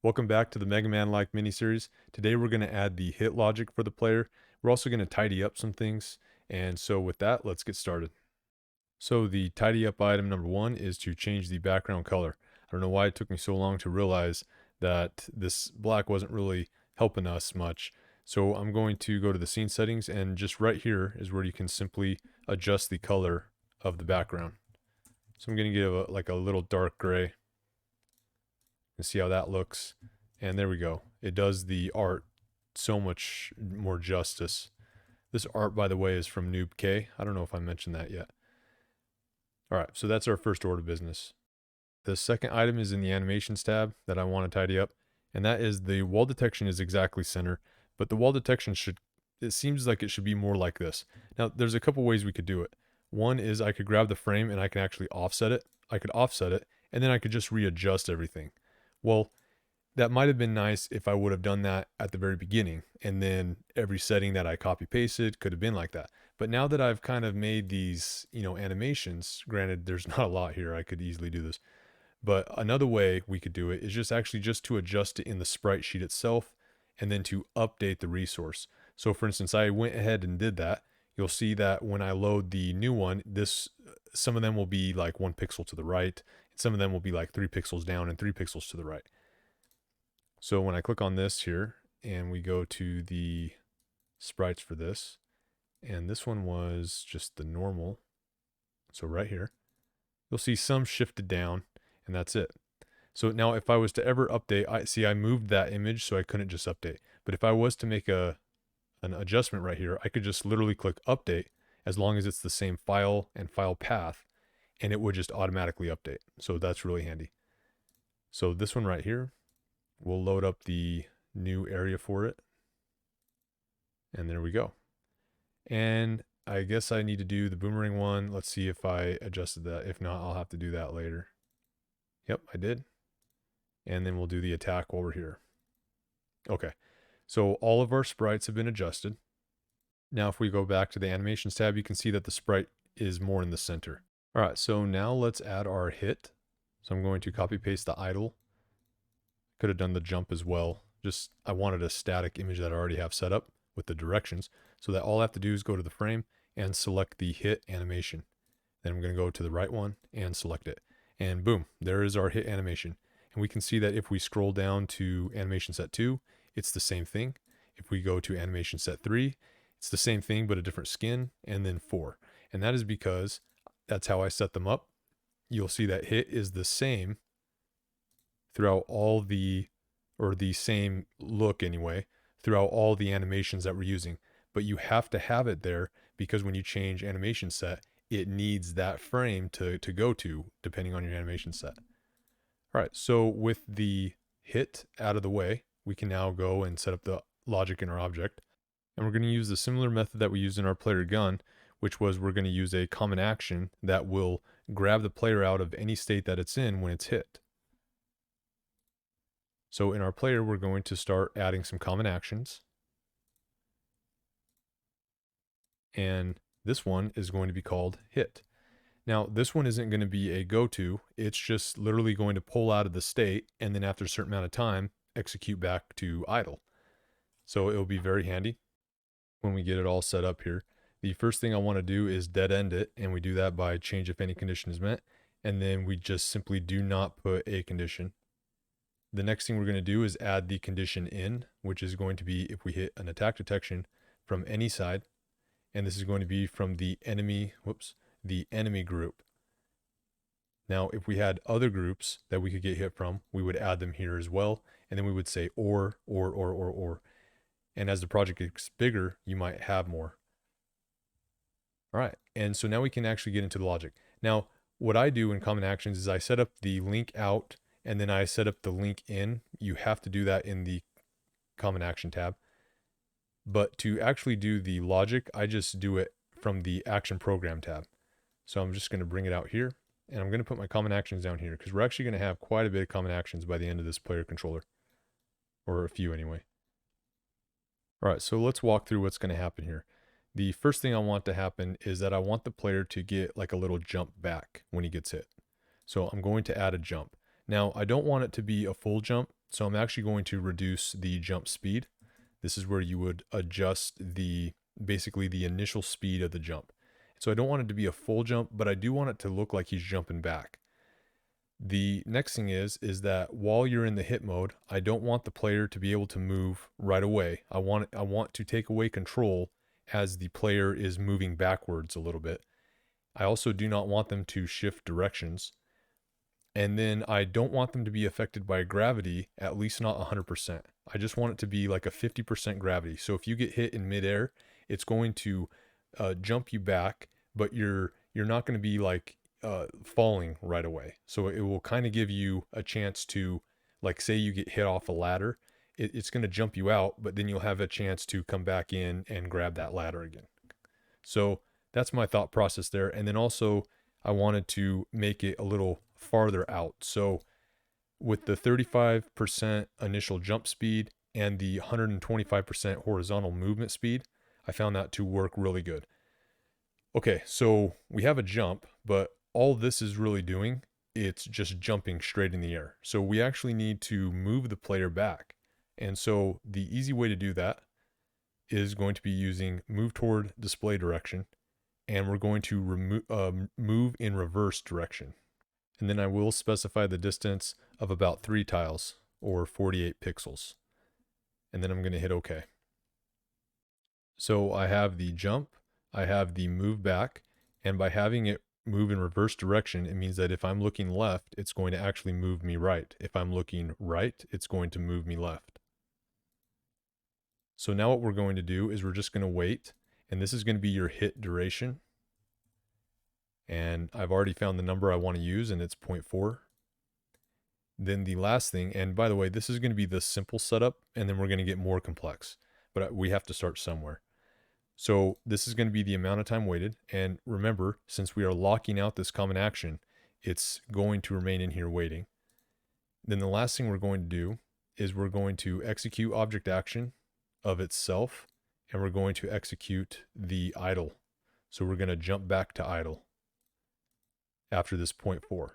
Welcome back to the Mega Man-like miniseries. Today we're going to add the hit logic for the player. We're also going to tidy up some things. And so with that, let's get started. So the tidy up item number one is to change the background color. I don't know why it took me so long to realize that this black wasn't really helping us much. So I'm going to go to the scene settings, and just right here is where you can simply adjust the color of the background. So I'm going to give like a little dark gray and see how that looks. And there we go. It does the art so much more justice. This art, by the way, is from Noob K. I don't know if I mentioned that yet. All right, so that's our first order of business. The second item is in the animations tab that I want to tidy up, and that is the wall detection is exactly center, but the wall detection it seems like it should be more like this. Now, there's a couple ways we could do it. One is I could grab the frame and I can actually offset it. I could offset it, and then I could just readjust everything. Well, that might have been nice if I would have done that at the very beginning, and then every setting that I copy pasted could have been like that. But now that I've kind of made these, animations, granted there's not a lot here, I could easily do this. But another way we could do it is just to adjust it in the sprite sheet itself and then to update the resource. So for instance, I went ahead and did that. You'll see that when I load the new one, some of them will be like 1 pixel to the right, and some of them will be like 3 pixels down and 3 pixels to the right. So when I click on this here and we go to the sprites for this, and this one was just the normal. So right here, you'll see some shifted down, and that's it. So now if I was to ever update, I moved that image so I couldn't just update. But if I was to make an adjustment right here, I could just literally click update as long as it's the same file and file path, and it would just automatically update. So that's really handy. So this one right here, we'll load up the new area for it. And there we go. And I guess I need to do the boomerang one. Let's see if I adjusted that. If not, I'll have to do that later. Yep, I did. And then we'll do the attack while we're here. Okay, so all of our sprites have been adjusted. Now if we go back to the animations tab, you can see that the sprite is more in the center. All right, so now let's add our hit. So I'm going to copy paste the idle. Could have done the jump as well. I wanted a static image that I already have set up with the directions, so that all I have to do is go to the frame and select the hit animation. Then I'm going to go to the right one and select it. And boom, there is our hit animation. And we can see that if we scroll down to animation set 2, it's the same thing. If we go to animation set 3, it's the same thing but a different skin, and then 4. And that is because that's how I set them up. You'll see that hit is the same throughout the same look anyway, throughout all the animations that we're using. But you have to have it there because when you change animation set, it needs that frame to go to, depending on your animation set. All right, so with the hit out of the way, we can now go and set up the logic in our object. And we're going to use the similar method that we used in our player gun, which was we're going to use a common action that will grab the player out of any state that it's in when it's hit. So in our player, we're going to start adding some common actions. And this one is going to be called hit. Now, this one isn't going to be a go-to. It's just literally going to pull out of the state and then after a certain amount of time, execute back to idle. So it'll be very handy when we get it all set up here. The first thing I want to do is dead end it, and we do that by change if any condition is met. And then we just simply do not put a condition. The next thing we're going to do is add the condition in, which is going to be if we hit an attack detection from any side, and this is going to be from the enemy group. Now, if we had other groups that we could get hit from, we would add them here as well, and then we would say or. And as the project gets bigger, you might have more. All right, and so now we can actually get into the logic. Now, what I do in common actions is I set up the link out, and then I set up the link in. You have to do that in the common action tab. But to actually do the logic, I just do it from the action program tab. So I'm just going to bring it out here, and I'm going to put my common actions down here because we're actually going to have quite a bit of common actions by the end of this player controller, or a few anyway. All right, so let's walk through what's going to happen here. The first thing I want to happen is that I want the player to get like a little jump back when he gets hit. So I'm going to add a jump. Now, I don't want it to be a full jump. So I'm actually going to reduce the jump speed. This is where you would adjust basically the initial speed of the jump. So I don't want it to be a full jump, but I do want it to look like he's jumping back. The next thing is that while you're in the hit mode, I don't want the player to be able to move right away. I want to take away control as the player is moving backwards a little bit. I also do not want them to shift directions. And then I don't want them to be affected by gravity, at least not 100%. I just want it to be like a 50% gravity. So if you get hit in midair, it's going to jump you back, but you're not going to be like falling right away. So it will kind of give you a chance to, like, say you get hit off a ladder, it's going to jump you out, but then you'll have a chance to come back in and grab that ladder again. So that's my thought process there. And then also I wanted to make it a little farther out. So with the 35% initial jump speed and the 125% horizontal movement speed, I found that to work really good. Okay, so we have a jump, but all this is really doing, it's just jumping straight in the air. So we actually need to move the player back. And so the easy way to do that is going to be using move toward display direction, and we're going to move in reverse direction. And then I will specify the distance of about 3 tiles or 48 pixels. And then I'm going to hit OK. So I have the jump, I have the move back, and by having it move in reverse direction, it means that if I'm looking left, it's going to actually move me right. If I'm looking right, it's going to move me left. So now what we're going to do is we're just going to wait, and this is going to be your hit duration. And I've already found the number I want to use, and it's 0.4. Then the last thing, and by the way, this is going to be the simple setup, and then we're going to get more complex, but we have to start somewhere. So this is going to be the amount of time waited. And remember, since we are locking out this common action, it's going to remain in here waiting. Then the last thing we're going to do is we're going to execute object action of itself, and we're going to execute the idle. So we're going to jump back to idle after this 0.4.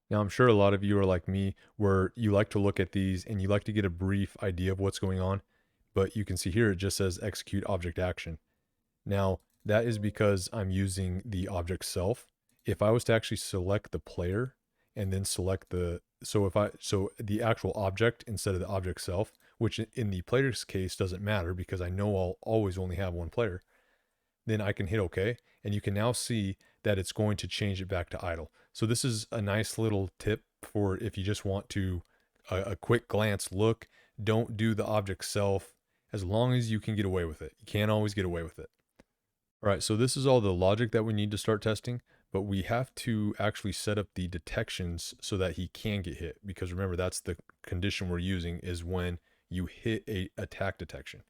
Now, I'm sure a lot of you are like me, where you like to look at these and you like to get a brief idea of what's going on, but you can see here it just says execute object action. Now, that is because I'm using the object self. If I was to actually select the player and then select the actual object instead of the object self, which in the player's case doesn't matter because I know I'll always only have one player, then I can hit OK, and you can now see that it's going to change it back to idle. So this is a nice little tip for if you just want to a quick glance look. Don't do the object self as long as you can get away with it. You can't always get away with it. All right, so this is all the logic that we need to start testing, but we have to actually set up the detections so that he can get hit, because remember, that's the condition we're using, is when you hit a attack detection.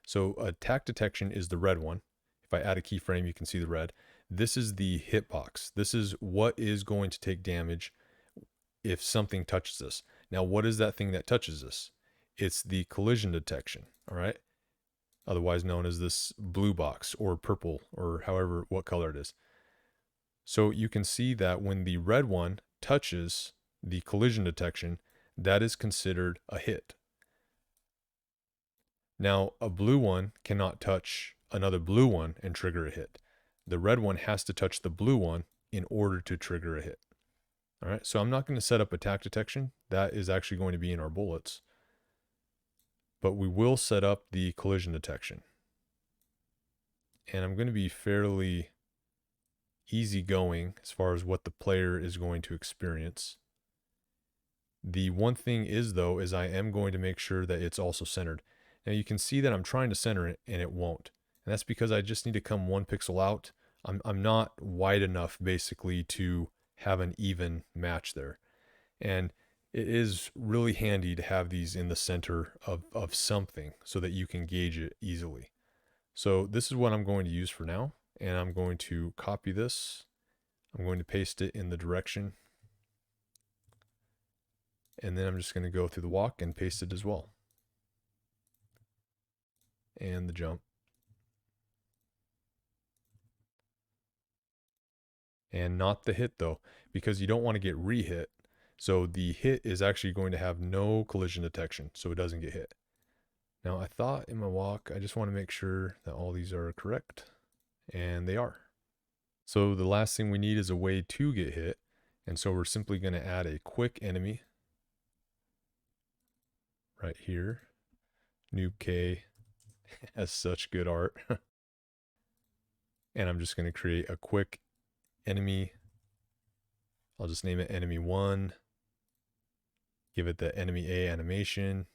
So attack detection is the red one. If I add a keyframe, you can see the red. This is the hitbox. This is what is going to take damage if something touches this. Now, what is that thing that touches this? It's the collision detection, all right? Otherwise known as this blue box or purple or however, what color it is. So you can see that when the red one touches the collision detection, that is considered a hit. Now, a blue one cannot touch another blue one and trigger a hit. The red one has to touch the blue one in order to trigger a hit. All right, so I'm not going to set up attack detection. That is actually going to be in our bullets. But we will set up the collision detection. And I'm going to be fairly easygoing as far as what the player is going to experience. The one thing is, though, is I am going to make sure that it's also centered. Now you can see that I'm trying to center it and it won't. And that's because I just need to come 1 pixel out. I'm not wide enough basically to have an even match there. And it is really handy to have these in the center of something so that you can gauge it easily. So this is what I'm going to use for now. And I'm going to copy this. I'm going to paste it in the direction. And then I'm just going to go through the walk and paste it as well. And the jump. And not the hit though, because you don't want to get re-hit. So the hit is actually going to have no collision detection, so it doesn't get hit. Now I thought in my walk, I just want to make sure that all these are correct, and they are. So the last thing we need is a way to get hit, and so we're simply going to add a quick enemy right here. Noob K has such good art. And I'm just going to create a quick enemy. I'll just name it enemy 1. Give it the enemy A animation.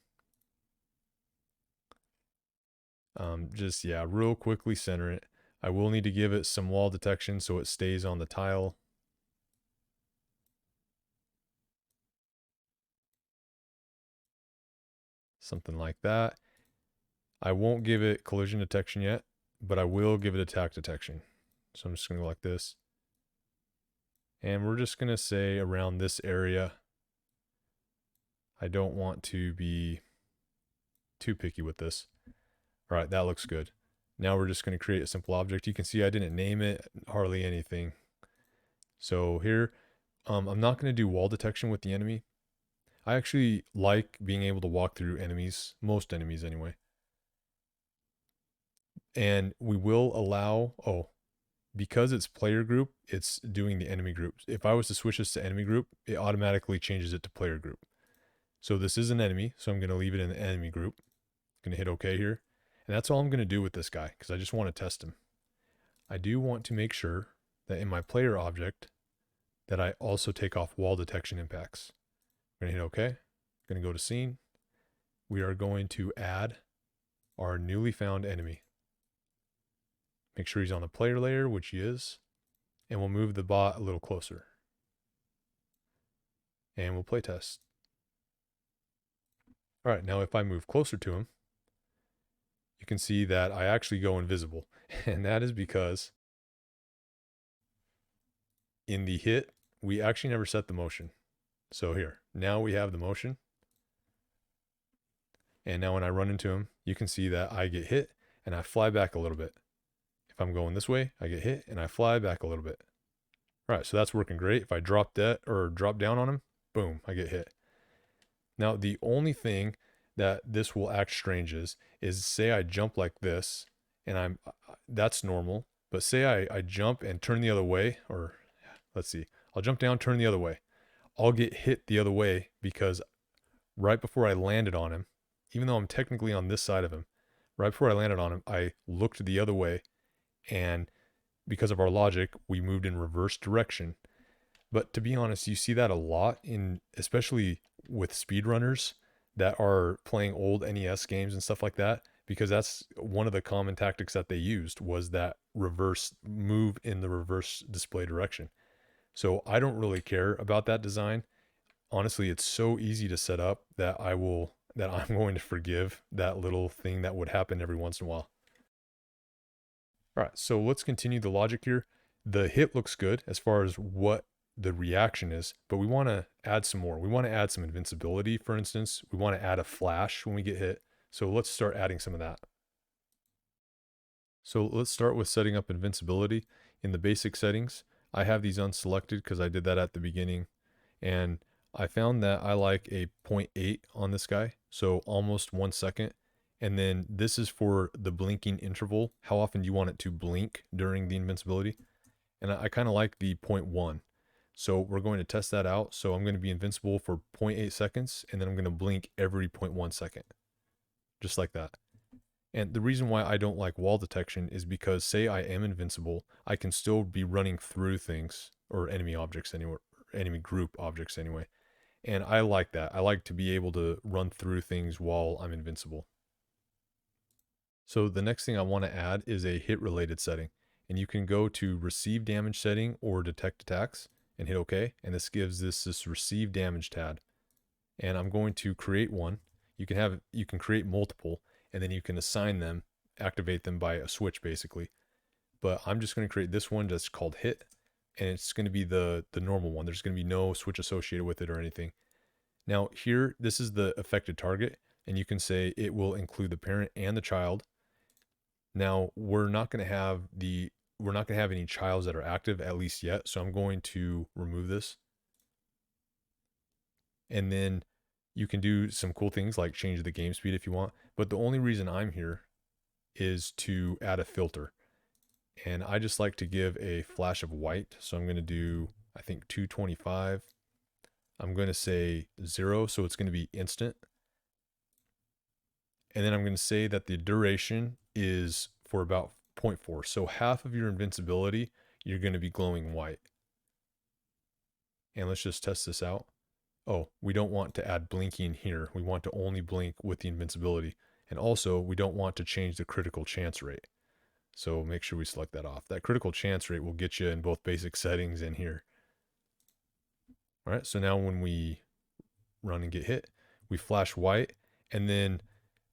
Just, yeah, real quickly center it. I will need to give it some wall detection so it stays on the tile. Something like that. I won't give it collision detection yet, but I will give it attack detection. So I'm just going to go like this. And we're just going to say around this area. I don't want to be too picky with this. All right, that looks good. Now we're just going to create a simple object. You can see I didn't name it, hardly anything. So here, I'm not going to do wall detection with the enemy. I actually like being able to walk through enemies, most enemies anyway. And we will allow, because it's player group, it's doing the enemy groups. If I was to switch this to enemy group, it automatically changes it to player group. So this is an enemy, so I'm going to leave it in the enemy group. I'm going to hit OK here. And that's all I'm going to do with this guy, because I just want to test him. I do want to make sure that in my player object, that I also take off wall detection impacts. I'm going to hit OK. I'm going to go to scene. We are going to add our newly found enemy. Make sure he's on the player layer, which he is. And we'll move the bot a little closer. And we'll play test. All right, now if I move closer to him, you can see that I actually go invisible. And that is because in the hit, we actually never set the motion. So here, now we have the motion. And now when I run into him, you can see that I get hit and I fly back a little bit. If I'm going this way, I get hit and I fly back a little bit. All right, so that's working great. If I drop down on him, boom, I get hit. Now, the only thing that this will act strange is say I jump like this and that's normal, but say I jump and turn the other way, or let's see, I'll jump down, turn the other way. I'll get hit the other way because right before I landed on him, even though I'm technically on this side of him, right before I landed on him, I looked the other way, and because of our logic, we moved in reverse direction. But to be honest, you see that a lot especially with speedrunners that are playing old NES games and stuff like that, because that's one of the common tactics that they used was that reverse move in the reverse display direction. So I don't really care about that design. Honestly, it's so easy to set up that I'm going to forgive that little thing that would happen every once in a while. All right, so let's continue the logic here. The hit looks good as far as what the reaction is, but we want to add some more. We want to add some invincibility, for instance. We want to add a flash when we get hit. So let's start adding some of that. So let's start with setting up invincibility. In the basic settings, I have these unselected because I did that at the beginning. And I found that I like a 0.8 on this guy, so almost 1 second. And then this is for the blinking interval. How often do you want it to blink during the invincibility? And I kind of like the 0.1. So we're going to test that out. So I'm going to be invincible for 0.8 seconds, and then I'm going to blink every 0.1 second, just like that. And the reason why I don't like wall detection is because say I am invincible, I can still be running through things or enemy objects anywhere, enemy group objects anyway. And I like that. I like to be able to run through things while I'm invincible. So the next thing I want to add is a hit related setting. And you can go to receive damage setting or detect attacks and hit OK. And this gives this receive damage tab. And I'm going to create one. You can create multiple, and then you can assign them, activate them by a switch basically. But I'm just going to create this one that's called hit, and it's going to be the normal one. There's going to be no switch associated with it or anything. Now here, this is the affected target, and you can say it will include the parent and the child. Now we're not going to have any childs that are active, at least yet, so I'm going to remove this. And then you can do some cool things like change the game speed if you want. But the only reason I'm here is to add a filter. And I just like to give a flash of white. So I'm going to do, I think, 225. I'm going to say 0, so it's going to be instant. And then I'm going to say that the duration is for about 0.4. So half of your invincibility, you're going to be glowing white. And let's just test this out. Oh, we don't want to add blinking here. We want to only blink with the invincibility. And also, we don't want to change the critical chance rate. So make sure we select that off. That critical chance rate will get you in both basic settings and here. All right, so now when we run and get hit, we flash white. And then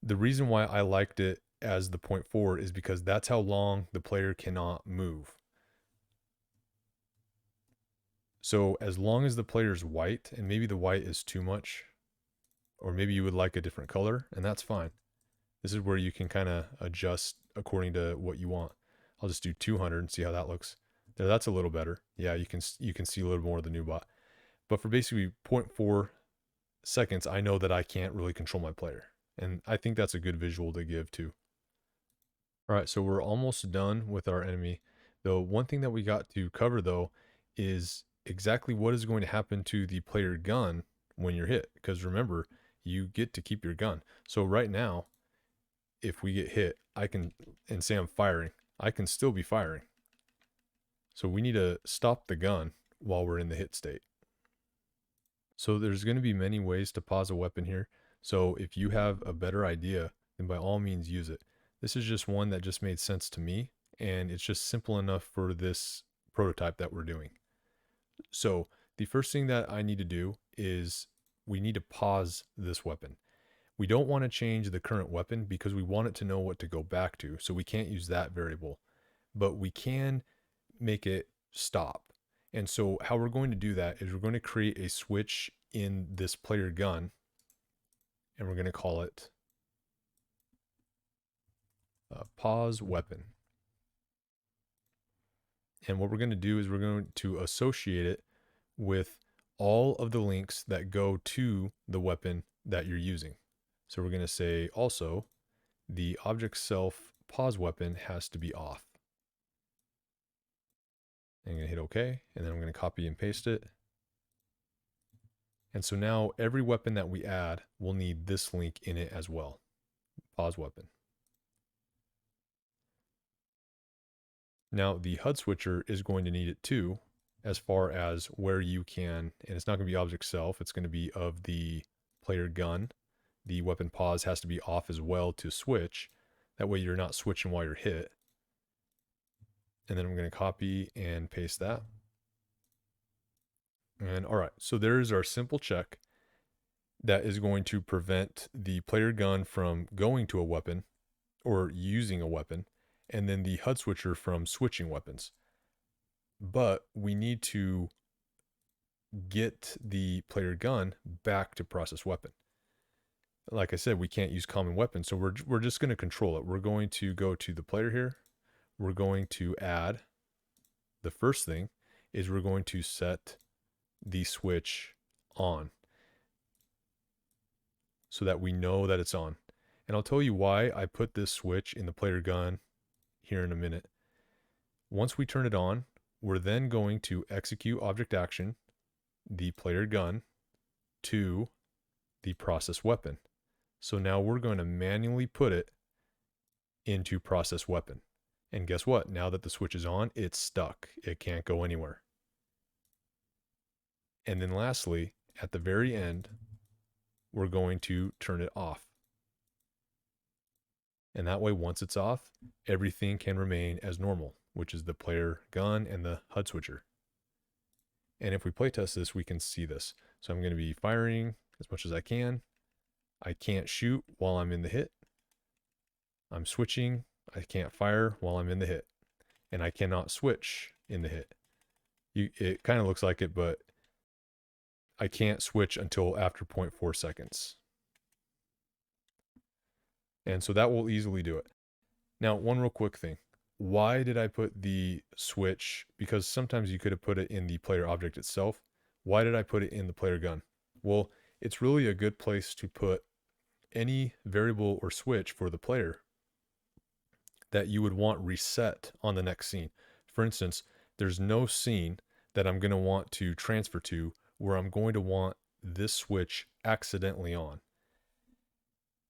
the reason why I liked it as the 0.4 is because that's how long the player cannot move. So as long as the player's white, and maybe the white is too much, or maybe you would like a different color, and that's fine. This is where you can kind of adjust according to what you want. I'll just do 200 and see how that looks. There, that's a little better. Yeah, you can see a little more of the new bot. But for basically 0.4 seconds, I know that I can't really control my player. And I think that's a good visual to give too. All right, so we're almost done with our enemy. Though one thing that we got to cover though is exactly what is going to happen to the player gun when you're hit. Because remember, you get to keep your gun. So right now, if we get hit, I can, and say I'm firing, I can still be firing. So we need to stop the gun while we're in the hit state. So there's going to be many ways to pause a weapon here. So if you have a better idea, then by all means use it. This is just one that just made sense to me, and it's just simple enough for this prototype that we're doing. So the first thing that I need to do is we need to pause this weapon. We don't want to change the current weapon because we want it to know what to go back to. So we can't use that variable, but we can make it stop. And so how we're going to do that is we're going to create a switch in this player gun, and we're going to call it pause weapon. And what we're going to do is we're going to associate it with all of the links that go to the weapon that you're using. So we're going to say also the object self pause weapon has to be off. I'm going to hit OK, and then I'm going to copy and paste it. And so now every weapon that we add will need this link in it as well. Pause weapon. Now the HUD switcher is going to need it too, as far as where you can, and it's not going to be object self, it's going to be of the player gun. The weapon pause has to be off as well to switch. That way you're not switching while you're hit. And then I'm going to copy and paste that. And all right, so there's our simple check that is going to prevent the player gun from going to a weapon or using a weapon, and then the HUD switcher from switching weapons. But we need to get the player gun back to process weapon. Like I said, we can't use common weapons, so we're just going to control it. We're going to go to the player here. We're going to add, the first thing is we're going to set the switch on so that we know that it's on. And I'll tell you why I put this switch in the player gun here in a minute. Once we turn it on, we're then going to execute object action, the player gun, to the process weapon. So now we're going to manually put it into process weapon. And guess what? Now that the switch is on, it's stuck. It can't go anywhere. And then lastly, at the very end, we're going to turn it off. And that way, once it's off, everything can remain as normal, which is the player gun and the HUD switcher. And if we playtest this, we can see this. So I'm going to be firing as much as I can. I can't shoot while I'm in the hit. I'm switching. I can't fire while I'm in the hit. And I cannot switch in the hit. It kind of looks like it, but I can't switch until after 0.4 seconds. And so that will easily do it. Now, one real quick thing. Why did I put the switch? Because sometimes you could have put it in the player object itself. Why did I put it in the player gun? Well, it's really a good place to put any variable or switch for the player that you would want reset on the next scene. For instance, there's no scene that I'm going to want to transfer to where I'm going to want this switch accidentally on.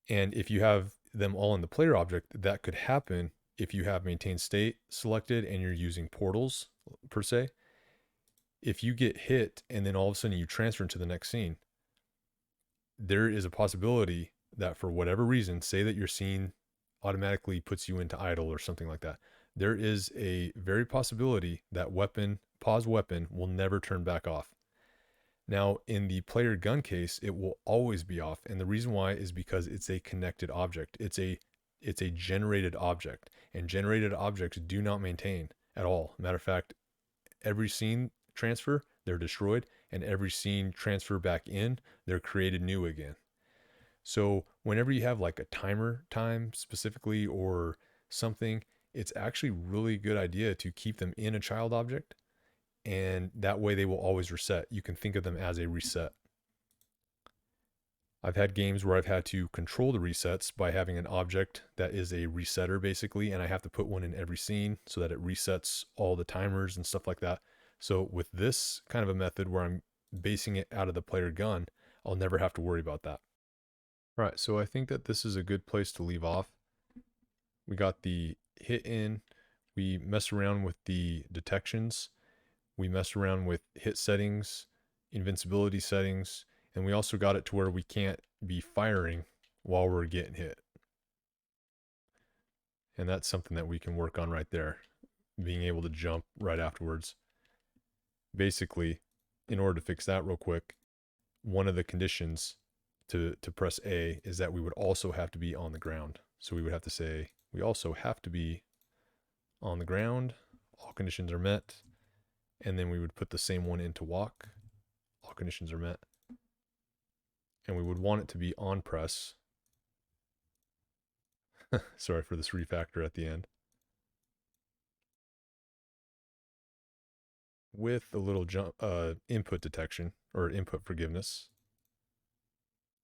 And if you have them all in the player object, that could happen if you have maintain state selected and you're using portals per se. If you get hit and then all of a sudden you transfer into the next scene, there is a possibility that for whatever reason, say that your scene automatically puts you into idle or something like that, there is a very possibility that pause weapon will never turn back off. Now, in the player gun case, it will always be off. And the reason why is because it's a connected object. It's a generated object, and generated objects do not maintain at all. Matter of fact, every scene transfer, they're destroyed, and every scene transfer back in, they're created new again. So whenever you have like a timer time specifically or something, it's actually really good idea to keep them in a child object, and that way they will always reset. You can think of them as a reset. I've had games where I've had to control the resets by having an object that is a resetter basically, and I have to put one in every scene so that it resets all the timers and stuff like that. So with this kind of a method where I'm basing it out of the player gun, I'll never have to worry about that. All right, so I think that this is a good place to leave off. We got the hit in, we messed around with the detections, we messed around with hit settings, invincibility settings, and we also got it to where we can't be firing while we're getting hit. And that's something that we can work on right there, being able to jump right afterwards. Basically, in order to fix that real quick, one of the conditions to press A is that we would also have to be on the ground. So we would have to say, we also have to be on the ground. All conditions are met. And then we would put the same one into walk. All conditions are met. And we would want it to be on press. Sorry for this refactor at the end. With a little input detection or input forgiveness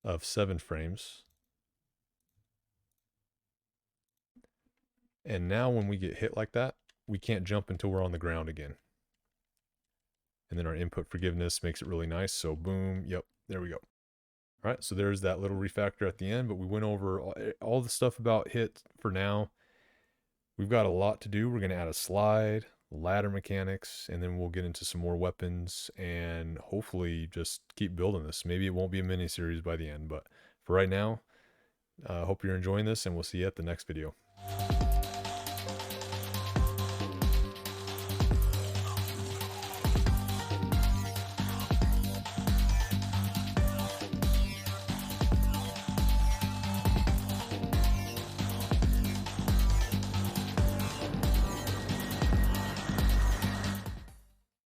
of 7 frames. And now when we get hit like that, we can't jump until we're on the ground again. And then our input forgiveness makes it really nice. So boom, yep, there we go. All right, so there's that little refactor at the end, but we went over all the stuff about hit for now. We've got a lot to do. We're going to add a slide, ladder mechanics, and then we'll get into some more weapons and hopefully just keep building this. Maybe it won't be a mini series by the end, but for right now, I hope you're enjoying this, and we'll see you at the next video.